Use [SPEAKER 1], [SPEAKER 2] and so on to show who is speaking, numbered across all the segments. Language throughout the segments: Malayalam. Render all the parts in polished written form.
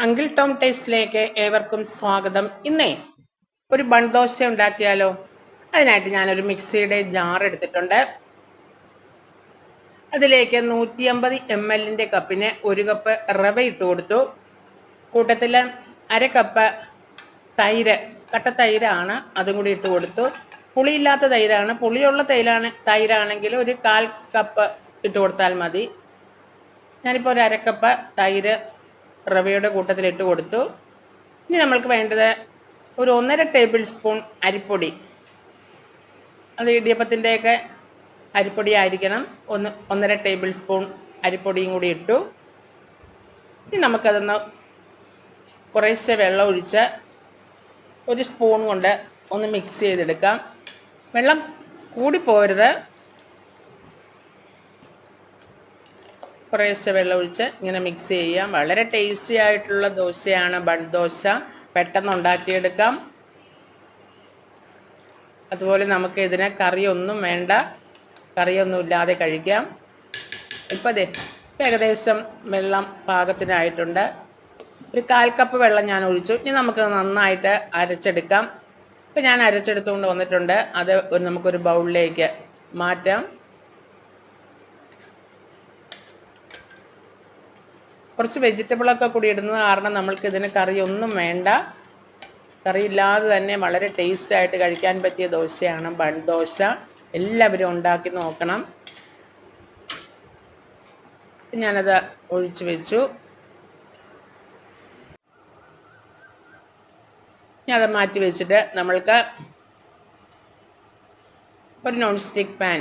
[SPEAKER 1] അങ്കിൾ ടോം ടേസ്റ്റിലേക്ക് ഏവർക്കും സ്വാഗതം. ഇന്നേ ഒരു ബൺദോശ ഉണ്ടാക്കിയാലോ? അതിനായിട്ട് ഞാനൊരു മിക്സിയുടെ ജാർ എടുത്തിട്ടുണ്ട്. അതിലേക്ക് 150 ml കപ്പിന് 1 കപ്പ് റവ ഇട്ട് കൊടുത്തു. കൂട്ടത്തിൽ അര കപ്പ് തൈര്, കട്ട തൈരാണ്, അതും കൂടി ഇട്ട് കൊടുത്തു. പുളിയില്ലാത്ത തൈരാണ്. പുളിയുള്ള തൈരാണെങ്കിൽ ഒരു 1/4 കപ്പ് ഇട്ട് കൊടുത്താൽ മതി. ഞാനിപ്പോൾ ഒരു അരക്കപ്പ് തൈര് റവയുടെ കൂട്ടത്തിൽ ഇട്ട് കൊടുത്തു. ഇനി നമ്മൾക്ക് വേണ്ടത് ഒരു 1.5 ടേബിൾ സ്പൂൺ അരിപ്പൊടി. അത് ഇടിയപ്പത്തിൻ്റെയൊക്കെ അരിപ്പൊടി ആയിരിക്കണം. 1.5 ടേബിൾ സ്പൂൺ അരിപ്പൊടിയും കൂടി ഇട്ടു. ഇനി നമുക്കതൊന്ന് കുറേശ്ശെ വെള്ളം ഒഴിച്ച് ഒരു സ്പൂൺ കൊണ്ട് ഒന്ന് മിക്സ് ചെയ്തെടുക്കാം. വെള്ളം കൂടിപ്പോരുത്. കുറേശ്ശെ വെള്ളം ഒഴിച്ച് ഇങ്ങനെ മിക്സ് ചെയ്യാം. വളരെ ടേസ്റ്റി ആയിട്ടുള്ള ദോശയാണ് ബൺ ദോശ. പെട്ടെന്ന് ഉണ്ടാക്കിയെടുക്കാം. അതുപോലെ നമുക്ക് ഇതിന് കറിയൊന്നും വേണ്ട, കറിയൊന്നും ഇല്ലാതെ കഴിക്കാം. ഇപ്പം ഏകദേശം വെള്ളം പാകത്തിനായിട്ടുണ്ട്. ഒരു 1/4 കപ്പ് വെള്ളം ഞാൻ ഒഴിച്ചു. ഇനി നമുക്ക് നന്നായിട്ട് അരച്ചെടുക്കാം. ഇപ്പം ഞാൻ അരച്ചെടുത്തുകൊണ്ട് വന്നിട്ടുണ്ട്. അത് നമുക്കൊരു ബൗളിലേക്ക് മാറ്റാം. കുറച്ച് വെജിറ്റബിളൊക്കെ കൂടി ഇടുന്നത് കാരണം നമ്മൾക്ക് ഇതിന് കറിയൊന്നും വേണ്ട. കറിയില്ലാതെ തന്നെ വളരെ ടേസ്റ്റായിട്ട് കഴിക്കാൻ പറ്റിയ ദോശയാണ് ബൺ ദോശ. എല്ലാവരും ഉണ്ടാക്കി നോക്കണം. ഞാനത് ഒഴിച്ചു വെച്ചു. ഞാൻ അത് മാറ്റി വെച്ചിട്ട് നമ്മൾക്ക് ഒരു നോൺ സ്റ്റിക്ക് പാൻ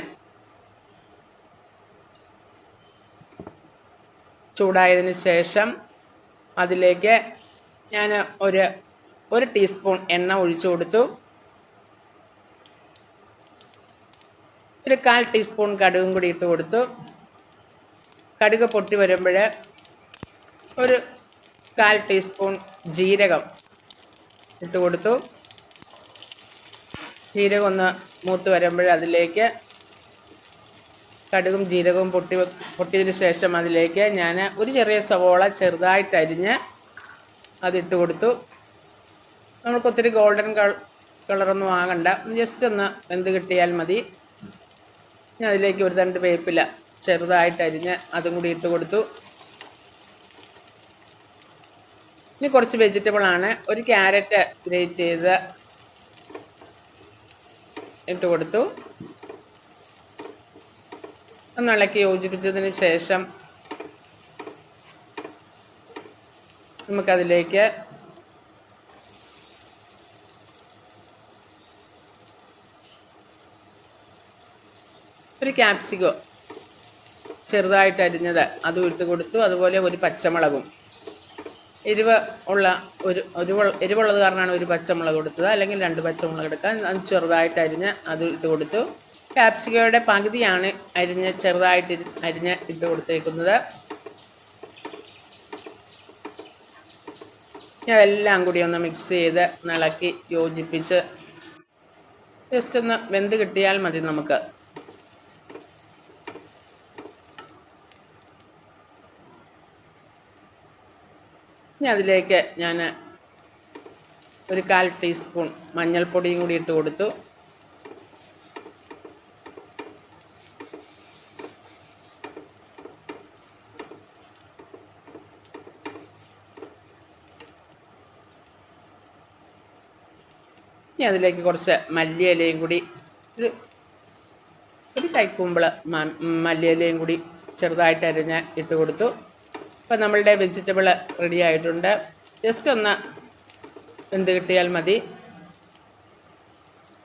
[SPEAKER 1] ചൂടായതിന് ശേഷം അതിലേക്ക് ഞാൻ ഒരു ടീസ്പൂൺ എണ്ണ ഒഴിച്ചു കൊടുത്തു. ഒരു 1/4 ടീസ്പൂൺ കടുകും കൂടി ഇട്ട് കൊടുത്തു. കടുക് പൊട്ടി വരുമ്പോൾ ഒരു 1/4 ടീസ്പൂൺ ജീരകം ഇട്ട് കൊടുത്തു. ജീരകം ഒന്ന് മൂത്ത് വരുമ്പോൾ അതിലേക്ക് കടുകും ജീരകവും പൊട്ടിയതിന് ശേഷം അതിലേക്ക് ഞാൻ ഒരു ചെറിയ സവോള ചെറുതായിട്ട് അരിഞ്ഞ് അതിട്ട് കൊടുത്തു. നമുക്ക് ഒത്തിരി ഗോൾഡൻ കളറൊന്നും ആകണ്ട, ജസ്റ്റ് ഒന്ന് വെന്ത് കിട്ടിയാൽ മതി. ഞാൻ അതിലേക്ക് ഒരു തണ്ട് വേപ്പില ചെറുതായിട്ട് അരിഞ്ഞ് അതും കൂടി ഇട്ട് കൊടുത്തു. ഇനി കുറച്ച് വെജിറ്റബിളാണ്. ഒരു ക്യാരറ്റ് ഗ്രേറ്റ് ചെയ്ത് ഇട്ട് കൊടുത്തു. ഒന്ന് ഇളക്കി യോജിപ്പിച്ചതിന് ശേഷം നമുക്കതിലേക്ക് ഒരു ക്യാപ്സിക്കോ ചെറുതായിട്ട് അരിഞ്ഞത് അതും ഇട്ട് കൊടുത്തു. അതുപോലെ ഒരു പച്ചമുളകും, എരിവുള്ളത് കാരണമാണ് ഒരു പച്ചമുളക് കൊടുത്തത്, അല്ലെങ്കിൽ 2 പച്ചമുളക് എടുക്കാൻ. അത് ചെറുതായിട്ട് അരിഞ്ഞ് അത് ഇട്ട് കൊടുത്തു. ക്യാപ്സിക്കോയുടെ പകുതിയാണ് ചെറുതായിട്ട് അരിഞ്ഞ് ഇട്ട് കൊടുത്തേക്കുന്നത്. അതെല്ലാം കൂടി ഒന്ന് മിക്സ് ചെയ്ത് ഇളക്കി യോജിപ്പിച്ച് ജസ്റ്റ് ഒന്ന് വെന്ത് കിട്ടിയാൽ മതി നമുക്ക്. ഇനി അതിലേക്ക് ഞാൻ ഒരു 1/4 ടീസ്പൂൺ മഞ്ഞൾപ്പൊടിയും കൂടി ഇട്ട് കൊടുത്തു. ഇനി അതിലേക്ക് കുറച്ച് മല്ലിയിലയും കൂടി, ഒരു കൈക്കുമ്പിള് മല്ലിയിലയും കൂടി ചെറുതായിട്ട് അരിഞ്ഞ് ഇട്ട് കൊടുത്തു. അപ്പം നമ്മളുടെ വെജിറ്റബിൾ റെഡി ആയിട്ടുണ്ട്. ജസ്റ്റ് ഒന്ന് വെന്ത് കിട്ടിയാൽ മതി.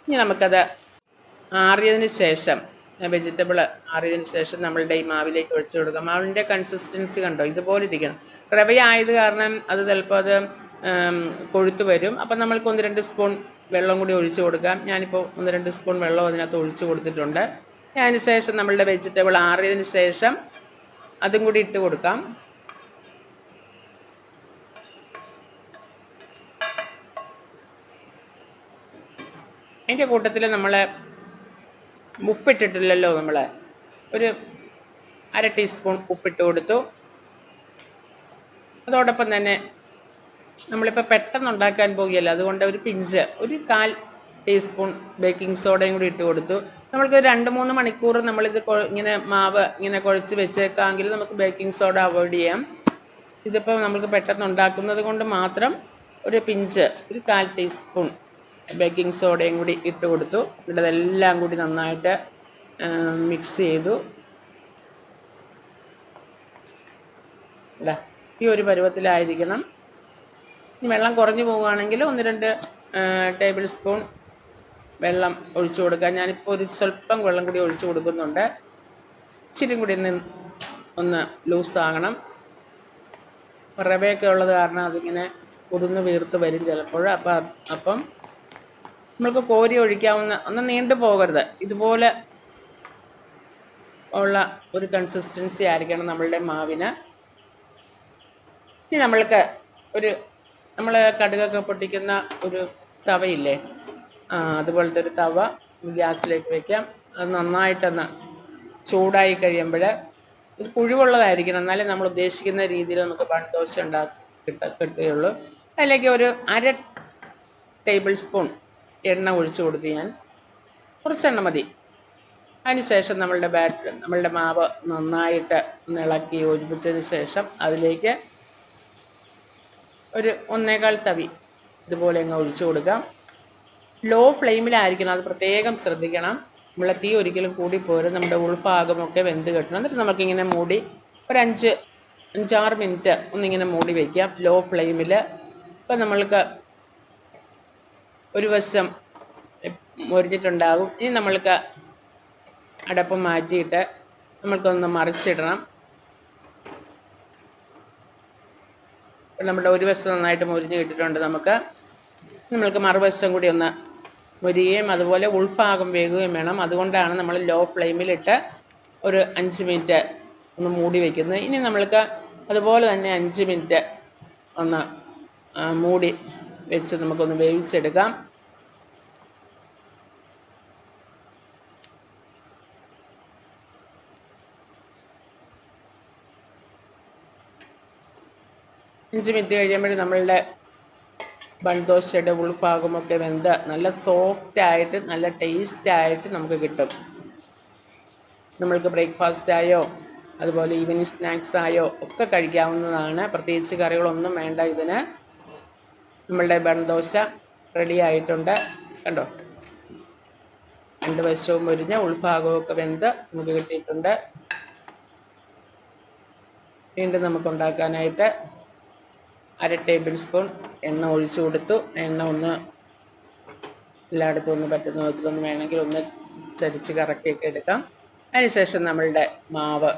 [SPEAKER 1] ഇനി നമുക്കത് ആറിയതിന് ശേഷം, വെജിറ്റബിൾ ആറിയതിന് ശേഷം നമ്മളുടെ ഈ മാവിലേക്ക് ഒഴിച്ചു കൊടുക്കാം. മാവിൻ്റെ കൺസിസ്റ്റൻസി കണ്ടോ, ഇതുപോലെ ഇരിക്കണം. റവയായത് കാരണം അത് ചിലപ്പോൾ അത് കൊഴുത്ത് വരും. അപ്പം നമ്മൾക്ക് 1-2 സ്പൂൺ വെള്ളം കൂടി ഒഴിച്ചു കൊടുക്കാം. ഞാനിപ്പോൾ 1-2 സ്പൂൺ വെള്ളം അതിനകത്ത് ഒഴിച്ചു കൊടുത്തിട്ടുണ്ട്. അതിന് ശേഷം നമ്മളുടെ വെജിറ്റബിൾ ആറിയതിന് ശേഷം അതും കൂടി ഇട്ട് കൊടുക്കാം. അതിൻ്റെ കൂട്ടത്തിൽ നമ്മൾ ഉപ്പിട്ടിട്ടില്ലല്ലോ. നമ്മൾ ഒരു 1/2 ടീസ്പൂൺ ഉപ്പിട്ട് കൊടുത്തു. അതോടൊപ്പം തന്നെ നമ്മളിപ്പോൾ പെട്ടെന്ന് ഉണ്ടാക്കാൻ പോകുകയല്ല, അതുകൊണ്ട് ഒരു പിഞ്ച്, ഒരു 1/4 ടീസ്പൂൺ ബേക്കിംഗ് സോഡയും കൂടി ഇട്ട് കൊടുത്തു. നമ്മൾക്ക് 2-3 മണിക്കൂർ നമ്മളിത് ഇങ്ങനെ മാവ് ഇങ്ങനെ കുഴച്ച് വെച്ചേക്കാമെങ്കിൽ നമുക്ക് ബേക്കിംഗ് സോഡ അവോയ്ഡ് ചെയ്യാം. ഇതിപ്പോൾ നമുക്ക് പെട്ടെന്ന് ഉണ്ടാക്കുന്നത് കൊണ്ട് മാത്രം ഒരു പിഞ്ച്, ഒരു 1/4 ടീസ്പൂൺ ബേക്കിംഗ് സോഡയും കൂടി ഇട്ട് കൊടുത്തു. എന്നിട്ട് അതെല്ലാം കൂടി നന്നായിട്ട് മിക്സ് ചെയ്തു. ഈ ഒരു പരുവത്തിലായിരിക്കണം. വെള്ളം കുറഞ്ഞു പോവുകയാണെങ്കിൽ 1-2 ടേബിൾ സ്പൂൺ വെള്ളം ഒഴിച്ചു കൊടുക്കുക. ഞാനിപ്പോൾ ഒരു സ്വല്പം വെള്ളം കൂടി ഒഴിച്ചു കൊടുക്കുന്നുണ്ട്. ഇച്ചിരി കൂടി ഒന്ന് ലൂസാകണം. റവയൊക്കെ ഉള്ളത് കാരണം അതിങ്ങനെ കുതിർന്ന് വീർത്ത് വരും ചിലപ്പോൾ. അപ്പം നമ്മൾക്ക് കോരി ഒഴിക്കാവുന്ന, ഒന്ന് നീണ്ടു പോകരുത്, ഇതുപോലെ ഉള്ള ഒരു കൺസിസ്റ്റൻസി ആയിരിക്കണം നമ്മളുടെ മാവിന്. ഇനി നമ്മൾക്ക് നമ്മൾ കടുകൊക്കെ പൊട്ടിക്കുന്ന ഒരു തവയില്ലേ, അതുപോലത്തെ ഒരു തവ ഗ്യാസിലേക്ക് വയ്ക്കാം. അത് നന്നായിട്ടൊന്ന് ചൂടായി കഴിയുമ്പോൾ ഇത് പുഴുവുള്ളതായിരിക്കണം, എന്നാലേ നമ്മൾ ഉദ്ദേശിക്കുന്ന രീതിയിൽ നമുക്ക് ബൺദോശ കിട്ടുകയുള്ളൂ. അതിലേക്ക് ഒരു 1/2 ടേബിൾ സ്പൂൺ എണ്ണ ഒഴിച്ചു കൊടുത്ത് ഞാൻ, കുറച്ചെണ്ണ മതി. അതിനുശേഷം നമ്മളുടെ മാവ് നന്നായിട്ട് ഒന്ന് ഇളക്കി യോജിപ്പിച്ചതിന് ശേഷം അതിലേക്ക് ഒരു 1/4 തവി ഇതുപോലെ അങ്ങ് ഒഴിച്ചു കൊടുക്കാം. ലോ ഫ്ലെയിമിലായിരിക്കണം, അത് പ്രത്യേകം ശ്രദ്ധിക്കണം. നമ്മളെ തീ ഒരിക്കലും കൂടിപ്പോരും, നമ്മുടെ ഉൾഭാഗമൊക്കെ വെന്ത് കിട്ടണം. എന്നിട്ട് നമുക്കിങ്ങനെ മൂടി ഒരു 5-6 മിനിറ്റ് ഒന്നിങ്ങനെ മൂടി വയ്ക്കാം ലോ ഫ്ലെയിമിൽ. ഇപ്പം നമ്മൾക്ക് ഒരു വശം മൊരിഞ്ഞിട്ടുണ്ടാകും. ഇനി നമ്മൾക്ക് അടപ്പ് മാറ്റിയിട്ട് നമ്മൾക്കൊന്ന് മറിച്ചിടണം. നമ്മുടെ ഒരു വശം നന്നായിട്ട് മൊരിഞ്ഞ് കിട്ടിയിട്ടുണ്ട്. നമ്മൾക്ക് മറുവശം കൂടി ഒന്ന് മൊരിയുകയും അതുപോലെ ഉൾഭാഗം വേകുകയും വേണം. അതുകൊണ്ടാണ് നമ്മൾ ലോ ഫ്ലെയിമിലിട്ട് ഒരു 5 മിനിറ്റ് ഒന്ന് മൂടി വയ്ക്കുന്നത്. ഇനി നമ്മൾക്ക് അതുപോലെ തന്നെ 5 മിനിറ്റ് ഒന്ന് മൂടി വെച്ച് നമുക്കൊന്ന് വേവിച്ചെടുക്കാം. അഞ്ച് മിനിറ്റ് കഴിയുമ്പോൾ നമ്മളുടെ ബൺദോശയുടെ ഉൾഭാഗമൊക്കെ വെന്ത് നല്ല സോഫ്റ്റായിട്ട് നല്ല ടേസ്റ്റായിട്ട് നമുക്ക് കിട്ടും. നമ്മൾക്ക് ബ്രേക്ക്ഫാസ്റ്റായോ അതുപോലെ ഈവനിങ് സ്നാക്സായോ ഒക്കെ കഴിക്കാവുന്നതാണ്. പ്രത്യേകിച്ച് കറികളൊന്നും വേണ്ട ഇതിന്. നമ്മളുടെ ബൺദോശ റെഡി ആയിട്ടുണ്ട്. കണ്ടോ, 2 വശവും മുരിഞ്ഞ് ഉൾഭാഗമൊക്കെ വെന്ത് നമുക്ക് കിട്ടിയിട്ടുണ്ട്. വീണ്ടും നമുക്ക് ഉണ്ടാക്കാനായിട്ട് 1/2 ടേബിൾ സ്പൂൺ എണ്ണ ഒഴിച്ചു കൊടുത്തു. എണ്ണ ഒന്ന് എല്ലായിടത്തും ഒന്ന് പറ്റുന്ന വിധത്തിലൊന്ന് വേണമെങ്കിൽ ഒന്ന് ചരിച്ച് കറക്കിയൊക്കെ എടുക്കാം. അതിനുശേഷം നമ്മളുടെ മാവ്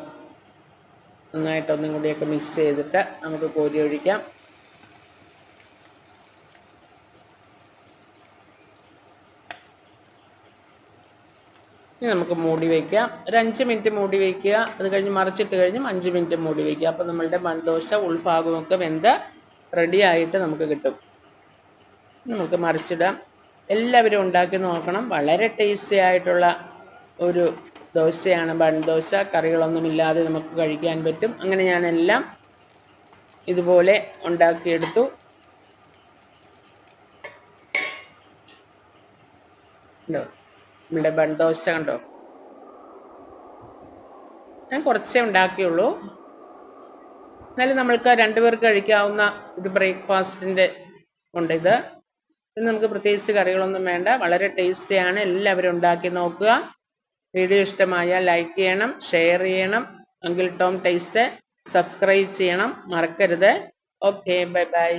[SPEAKER 1] നന്നായിട്ടൊന്നും കൂടിയൊക്കെ മിക്സ് ചെയ്തിട്ട് നമുക്ക് കോരി ഒഴിക്കാം. ഇനി നമുക്ക് മൂടി വയ്ക്കാം. ഒരു 5 മിനിറ്റ് മൂടി വയ്ക്കുക. അത് കഴിഞ്ഞ് മറിച്ചിട്ട് കഴിഞ്ഞും 5 മിനിറ്റ് മൂടി വയ്ക്കുക. അപ്പോൾ നമ്മളുടെ ബൺദോശ ഉൾഭാഗമൊക്കെ വെന്ത് റെഡി ആയിട്ട് നമുക്ക് കിട്ടും. നമുക്ക് മറിച്ചിടാം. എല്ലാവരും ഉണ്ടാക്കി നോക്കണം. വളരെ ടേസ്റ്റി ആയിട്ടുള്ള ഒരു ദോശയാണ് ബൺദോശ. കറികളൊന്നുമില്ലാതെ നമുക്ക് കഴിക്കാൻ പറ്റും. അങ്ങനെ ഞാനെല്ലാം ഇതുപോലെ ഉണ്ടാക്കിയെടുത്തു. കണ്ടോ, നമ്മുടെ ബൺദോശ കണ്ടോ. ഞാൻ കുറച്ചേ ഉണ്ടാക്കിയുള്ളൂ, എന്നാലും നമ്മൾക്ക് 2 പേർക്ക് കഴിക്കാവുന്ന ഒരു ബ്രേക്ക്ഫാസ്റ്റിൻ്റെ ഉണ്ട് ഇത്. നമുക്ക് പ്രത്യേകിച്ച് കറികളൊന്നും വേണ്ട, വളരെ ടേസ്റ്റിയാണ്. എല്ലാവരും ഉണ്ടാക്കി നോക്കുക. വീഡിയോ ഇഷ്ടമായാൽ ലൈക്ക് ചെയ്യണം, ഷെയർ ചെയ്യണം. അങ്കിൾ ടോം ടേസ്റ്റ് സബ്സ്ക്രൈബ് ചെയ്യണം, മറക്കരുത്. Okay, bye bye.